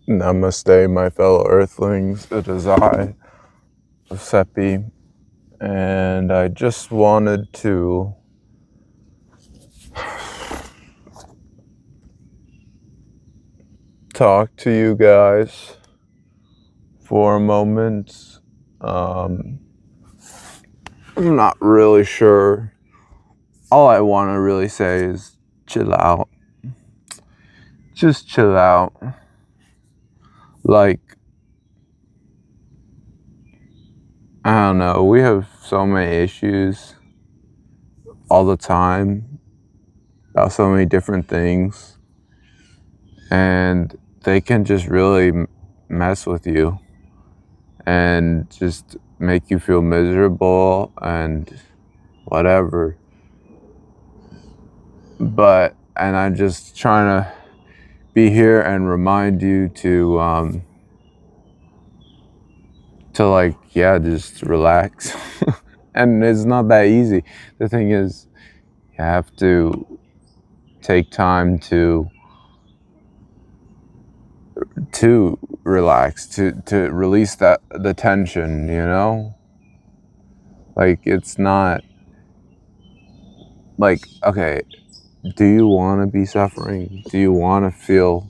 Namaste, my fellow earthlings. It is I, Seppi, and I just wanted to talk to you guys for a moment. I'm not really sure. All I want to really say is chill out. Just chill out. Like, I don't know, we have so many issues all the time about so many different things, and they can just really mess with you and just make you feel miserable and whatever. And I'm just trying to be here and remind you to like, yeah, just relax. And it's not that easy. The thing is, you have to take time to relax, to release the tension, like it's not like, okay, do you want to be suffering? Do you want to feel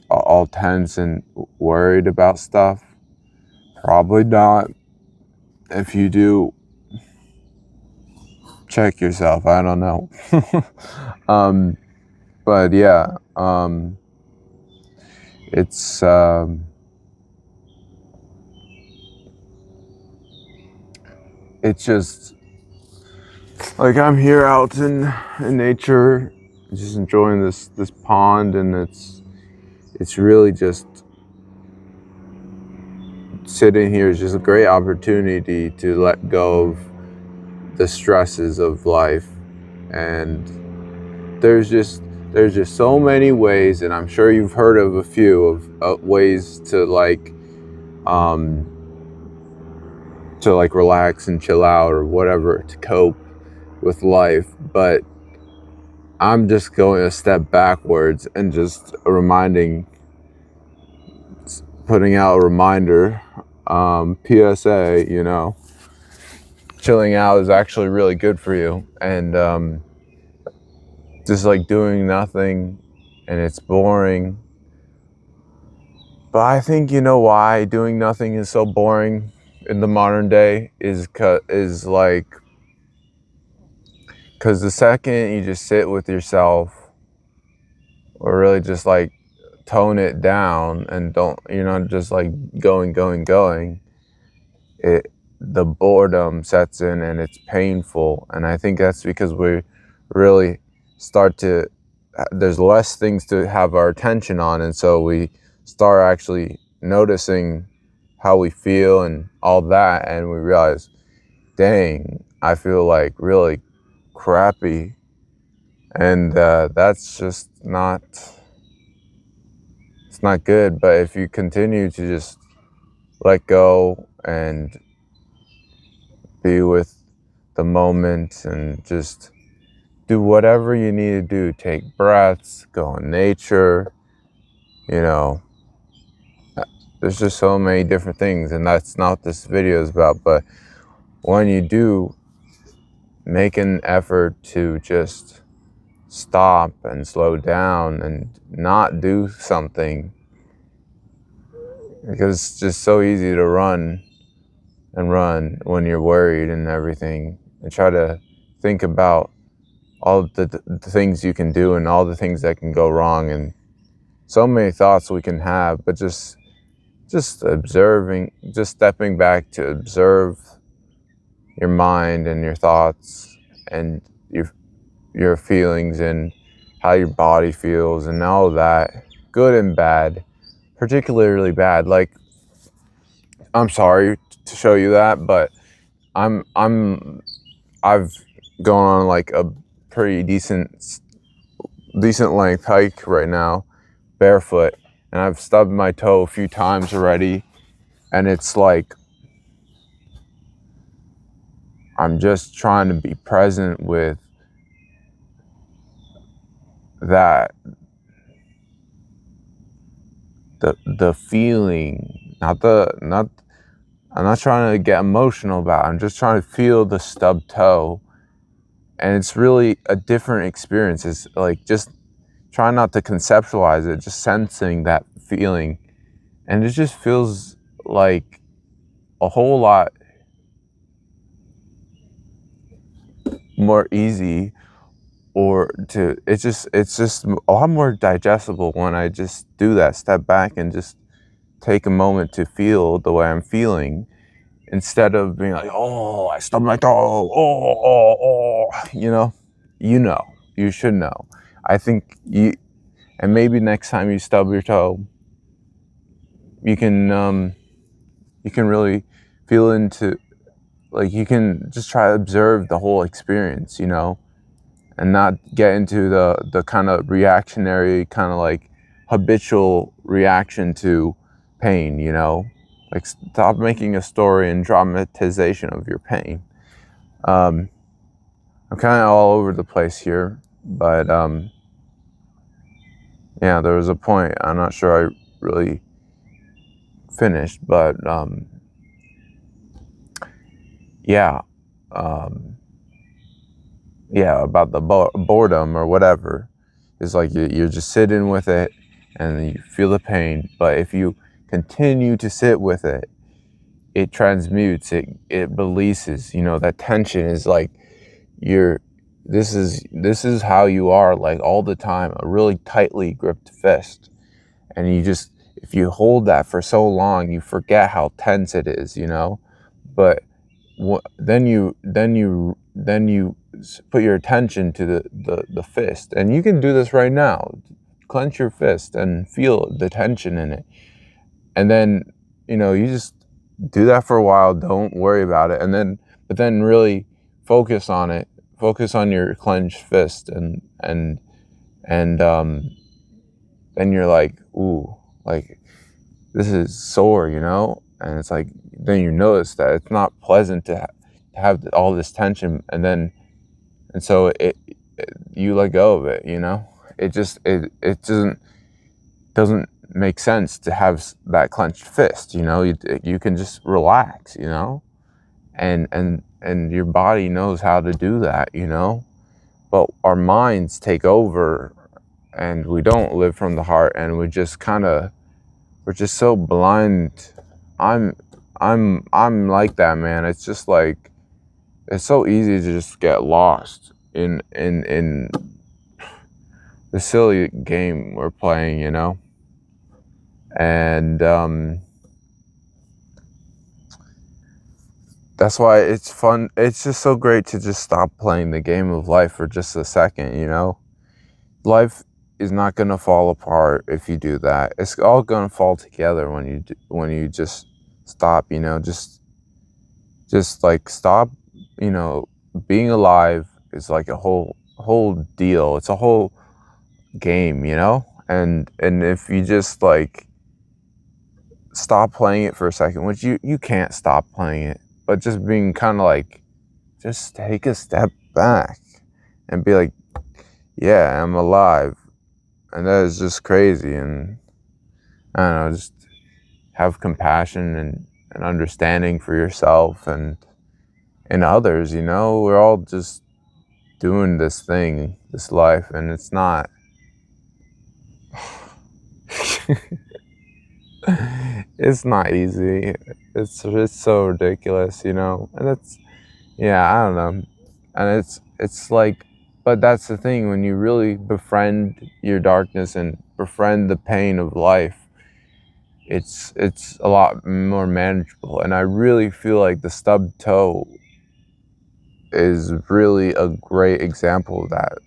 all tense and worried about stuff? Probably not. If you do, check yourself. I don't know. um, but yeah, it's it's just like I'm here out in nature, just enjoying this pond, and it's really just sitting here is just a great opportunity to let go of the stresses of life. And there's just so many ways, and I'm sure you've heard of a few of ways um to like relax and chill out or whatever, to cope with life. But I'm just going a step backwards and just putting out a reminder, PSA, chilling out is actually really good for you. And just like doing nothing, and it's boring. But I think you know why doing nothing is so boring in the modern day because the second you just sit with yourself, or really just like tone it down and don't, you're not just like going, it the boredom sets in and it's painful. And I think that's because we really start to there's less things to have our attention on, and so we start actually noticing how we feel and all that, and we realize, dang, I feel like really crappy. And that's just not, it's not good. But if you continue to just let go and be with the moment and just do whatever you need to do, take breaths, go in nature, you know, there's just so many different things, and that's not what this video is about. But when you do make an effort to just stop and slow down and not do something, because it's just so easy to run and run when you're worried and everything, and try to think about all the things you can do and all the things that can go wrong, and so many thoughts we can have. But just observing, just stepping back to observe your mind and your thoughts and your feelings and how your body feels and all of that, good and bad, particularly bad. Like, I'm sorry to show you that, but I've gone on like a pretty decent length hike right now, barefoot, and I've stubbed my toe a few times already, and it's like I'm just trying to be present with that the feeling, not I'm not trying to get emotional about it. I'm just trying to feel the stub toe. And it's really a different experience. It's like just trying not to conceptualize it, just sensing that feeling. And it just feels like a whole lot more easy, or to it's just a lot more digestible when I just do that, step back and just take a moment to feel the way I'm feeling, instead of being like, oh, I stubbed my toe, you know, you know, you should know. I think you, and maybe next time you stub your toe, you can really feel into, like, you can just try to observe the whole experience, you know, and not get into the kind of reactionary, kind of like habitual reaction to pain, you know, like stop making a story and dramatization of your pain. um, I'm kind of all over the place here, but yeah, there was a point I'm not sure I really finished, but yeah, um, yeah, about the boredom or whatever. It's like you're just sitting with it and you feel the pain, but if you continue to sit with it, it transmutes, it releases, you know, that tension is like you're this is how you are, like, all the time, a really tightly gripped fist. And you just, if you hold that for so long, you forget how tense it is, you know. But then you put your attention to the fist, and you can do this right now. Clench your fist and feel the tension in it, and then, you know, you just do that for a while, don't worry about it, and then, but then really focus on it, focus on your clenched fist, and then you're like, ooh, like, this is sore, you know. And it's like, then you notice that it's not pleasant to have all this tension, and then, and so it you let go of it, you know. It just it doesn't make sense to have that clenched fist, you know. You can just relax, you know, and your body knows how to do that, you know. But our minds take over, and we don't live from the heart, and we just kind of, we're just so blind. I'm I'm like that, man. It's just like, it's so easy to just get lost in the silly game we're playing, you know. And that's why it's fun. It's just so great to just stop playing the game of life for just a second, you know. Life is not gonna fall apart if you do that. It's all gonna fall together when when you just stop, you know. Just like stop, you know. Being alive is like a whole deal. It's a whole game, you know. And if you just like stop playing it for a second, which you can't stop playing it, but just being kind of like, just take a step back and be like, yeah, I'm alive. And that is just crazy. And I don't know, just have compassion and understanding for yourself and others, you know. We're all just doing this thing, this life, and it's not it's not easy. It's so ridiculous, you know. And it's, yeah, I don't know. And it's like, but that's the thing, when you really befriend your darkness and befriend the pain of life, it's a lot more manageable. And I really feel like the stub toe is really a great example of that.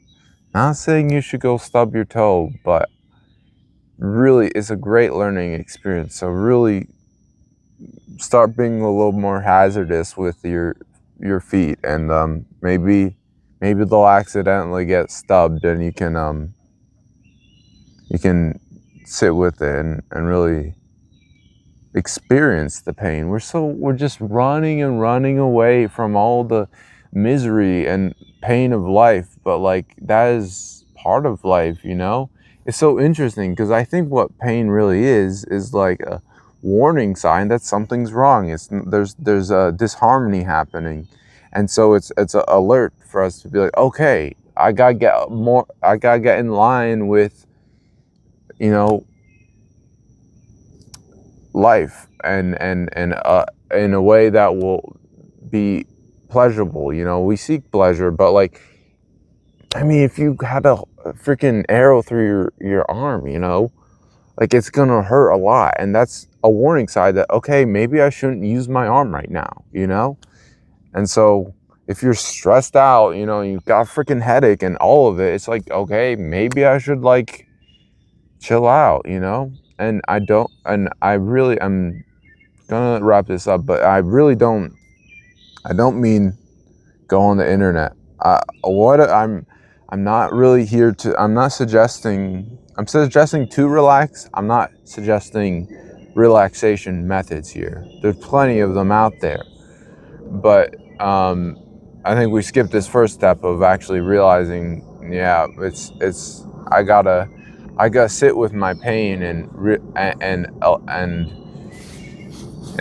Not saying you should go stub your toe, but really it's a great learning experience. So really start being a little more hazardous with your feet, and maybe they'll accidentally get stubbed, and you can sit with it and really experience the pain. We're just running and running away from all the misery and pain of life, but like, that is part of life, you know. it's so interesting because I think what pain really is like a warning sign that something's wrong. There's a disharmony happening, and so it's an alert for us to be like, okay, I gotta get in line with, you know, life, and in a way that will be pleasurable. You know, we seek pleasure, but like, I mean, if you had a freaking arrow through your arm, you know, like it's gonna hurt a lot, and that's a warning sign that, okay, maybe I shouldn't use my arm right now, you know. And so if you're stressed out, you know, you've got a freaking headache and all of it, it's like, okay, maybe I should like chill out, you know. And I really, I'm gonna wrap this up, but I don't mean go on the internet. What I'm not really here to. I'm not suggesting. I'm suggesting to relax. I'm not suggesting relaxation methods here. There's plenty of them out there, but I think we skipped this first step of actually realizing. Yeah, it's. I gotta sit with my pain and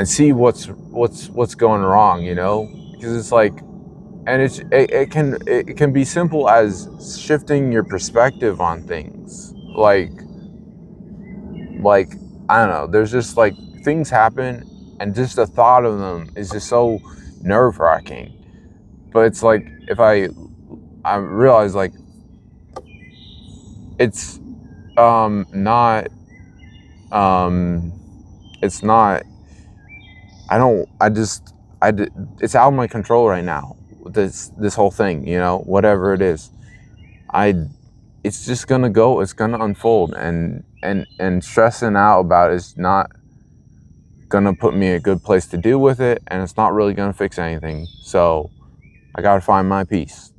see what's going wrong. You know, because it's like, and it can be simple as shifting your perspective on things, like I don't know, there's just like things happen, and just the thought of them is just so nerve-wracking. But it's like, if I realize like it's not um it's not I don't I just I d- it's out of my control right now, this whole thing, you know, whatever it is. I It's just gonna go, it's gonna unfold, and stressing out about it is not gonna put me in a good place to deal with it, and it's not really gonna fix anything. So I gotta find my peace.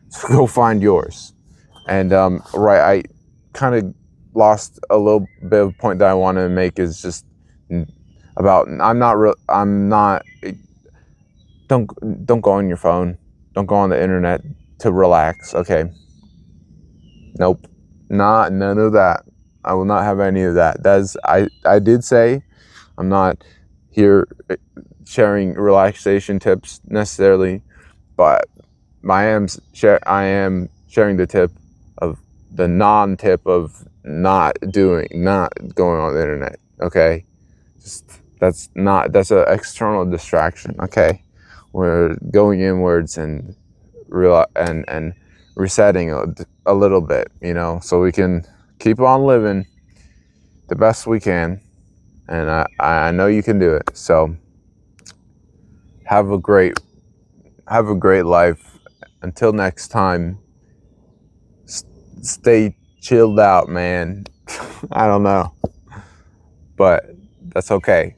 So go find yours. And right, I kind of lost a little bit of a point that I wanted to make, is just about, I'm not, don't go on your phone, don't go on the internet to relax. Okay, nope, not none of that. I will not have any of that. That's I did say I'm not here sharing relaxation tips necessarily, but I am sharing the tip of the non-tip of not going on the internet. Okay, just that's an external distraction. Okay, we're going inwards and and resetting a little bit, you know, so we can keep on living the best we can. And I know you can do it. So have a great life. Until next time, stay chilled out, man. I don't know, but that's okay.